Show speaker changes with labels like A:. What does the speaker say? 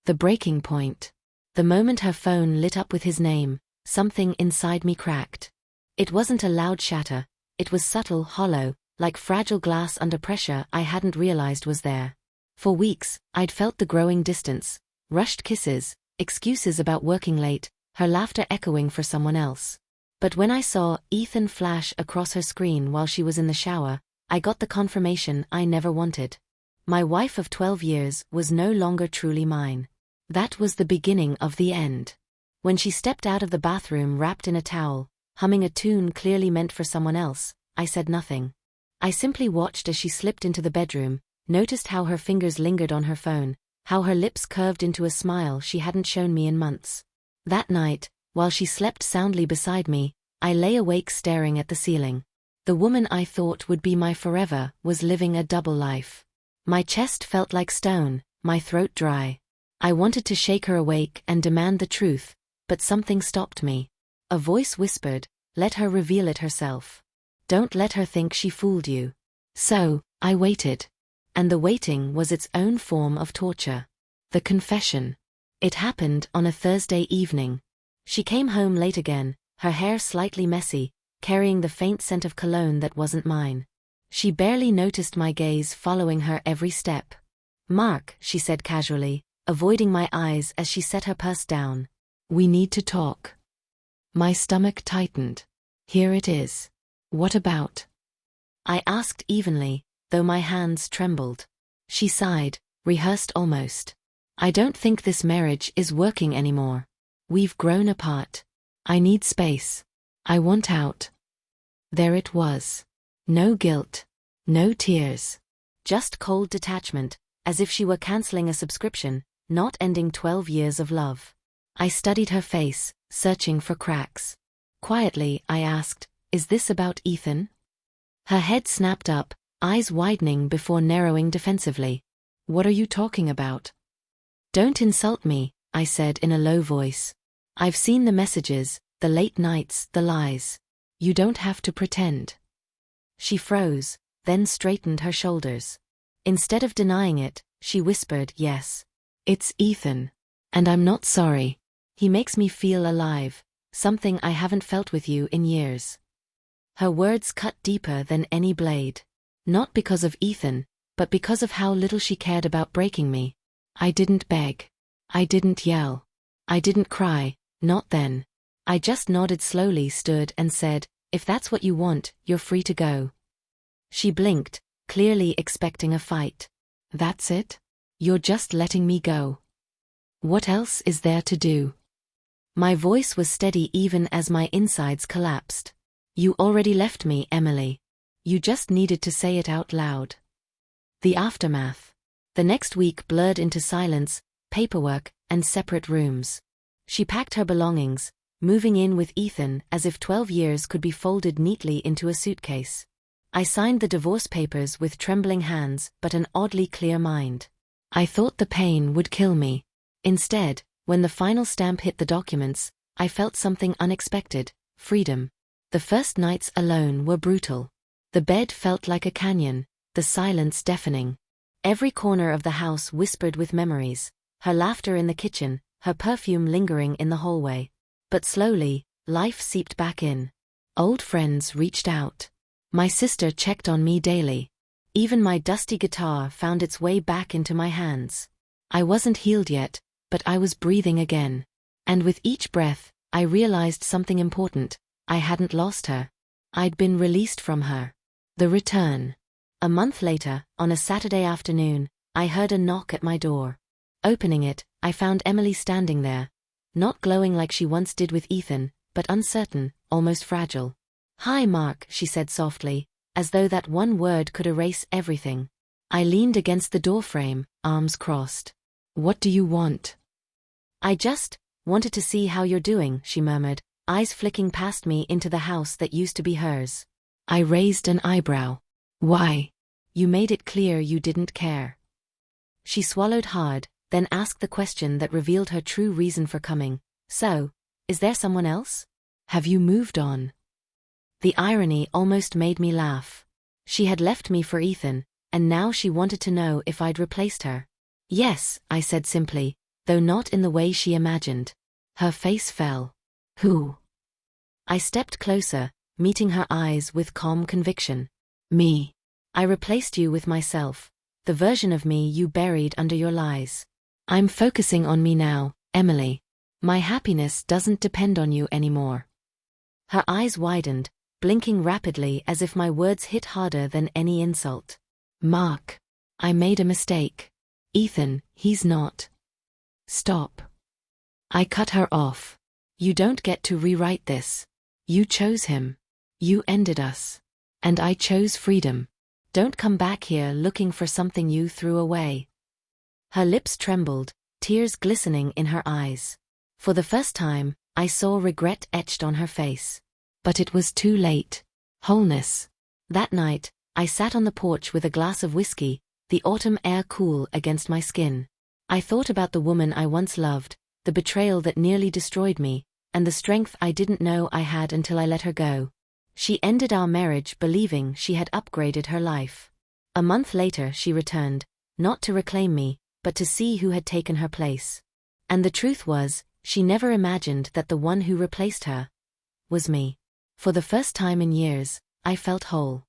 A: The breaking point. The moment her phone lit up with his name, something inside me cracked. It wasn't a loud shatter. It was subtle, hollow, like fragile glass under pressure I hadn't realized was there. For weeks, I'd felt the growing distance, rushed kisses, excuses about working late, her laughter echoing for someone else. But when I saw Ethan flash across her screen while she was in the shower, I got the confirmation I never wanted. My wife of 12 years was no longer truly mine. That was the beginning of the end. When she stepped out of the bathroom wrapped in a towel, humming a tune clearly meant for someone else, I said nothing. I simply watched as she slipped into the bedroom, noticed how her fingers lingered on her phone, how her lips curved into a smile she hadn't shown me in months. That night, while she slept soundly beside me, I lay awake staring at the ceiling. The woman I thought would be my forever was living a double life. My chest felt like stone, my throat dry. I wanted to shake her awake and demand the truth, but something stopped me. A voice whispered, "Let her reveal it herself. Don't let her think she fooled you." So, I waited. And the waiting was its own form of torture. The confession. It happened on a Thursday evening. She came home late again, her hair slightly messy, carrying the faint scent of cologne that wasn't mine. She barely noticed my gaze following her every step. "Mark," she said casually, avoiding my eyes as she set her purse down. "We need to talk." My stomach tightened. "Here it is. What about?" I asked evenly, though my hands trembled. She sighed, rehearsed almost. "I don't think this marriage is working anymore. We've grown apart. I need space. I want out." There it was. No guilt. No tears. Just cold detachment, as if she were canceling a subscription, not ending 12 years of love. I studied her face, searching for cracks. Quietly, I asked, "Is this about Ethan?" Her head snapped up, eyes widening before narrowing defensively. "What are you talking about?" "Don't insult me," I said in a low voice. "I've seen the messages, the late nights, the lies. You don't have to pretend." She froze, then straightened her shoulders. Instead of denying it, she whispered, "Yes. It's Ethan. And I'm not sorry. He makes me feel alive, something I haven't felt with you in years." Her words cut deeper than any blade. Not because of Ethan, but because of how little she cared about breaking me. I didn't beg. I didn't yell. I didn't cry, not then. I just nodded slowly, stood and said, "If that's what you want, you're free to go." She blinked, clearly expecting a fight. "That's it? You're just letting me go? What else is there to do?" My voice was steady even as my insides collapsed. "You already left me, Emily. You just needed to say it out loud." The aftermath. The next week blurred into silence, paperwork, and separate rooms. She packed her belongings, moving in with Ethan as if 12 years could be folded neatly into a suitcase. I signed the divorce papers with trembling hands but an oddly clear mind. I thought the pain would kill me. Instead, when the final stamp hit the documents, I felt something unexpected: freedom. The first nights alone were brutal. The bed felt like a canyon, the silence deafening. Every corner of the house whispered with memories, her laughter in the kitchen, her perfume lingering in the hallway. But slowly, life seeped back in. Old friends reached out. My sister checked on me daily. Even my dusty guitar found its way back into my hands. I wasn't healed yet, but I was breathing again. And with each breath, I realized something important. I hadn't lost her. I'd been released from her. The return. A month later, on a Saturday afternoon, I heard a knock at my door. Opening it, I found Emily standing there. Not glowing like she once did with Ethan, but uncertain, almost fragile. "Hi, Mark," she said softly, as though that one word could erase everything. I leaned against the doorframe, arms crossed. "What do you want?" "I just wanted to see how you're doing," she murmured, eyes flicking past me into the house that used to be hers. I raised an eyebrow. "Why? You made it clear you didn't care." She swallowed hard, then asked the question that revealed her true reason for coming. "So, is there someone else? Have you moved on?" The irony almost made me laugh. She had left me for Ethan, and now she wanted to know if I'd replaced her. "Yes," I said simply, though not in the way she imagined. Her face fell. Who? I stepped closer, meeting her eyes with calm conviction. Me. I replaced you with myself, the version of me you buried under your lies. I'm focusing on me now, Emily. My happiness doesn't depend on you anymore. Her eyes widened, blinking rapidly as if my words hit harder than any insult. Mark. I made a mistake. Ethan, he's not. Stop. I cut her off. You don't get to rewrite this. You chose him. You ended us. And I chose freedom. Don't come back here looking for something you threw away. Her lips trembled, tears glistening in her eyes. For the first time, I saw regret etched on her face. But it was too late. Wholeness. That night, I sat on the porch with a glass of whiskey, the autumn air cool against my skin. I thought about the woman I once loved, the betrayal that nearly destroyed me, and the strength I didn't know I had until I let her go. She ended our marriage believing she had upgraded her life. A month later she returned, not to reclaim me, but to see who had taken her place. And the truth was, she never imagined that the one who replaced her was me. For the first time in years, I felt whole.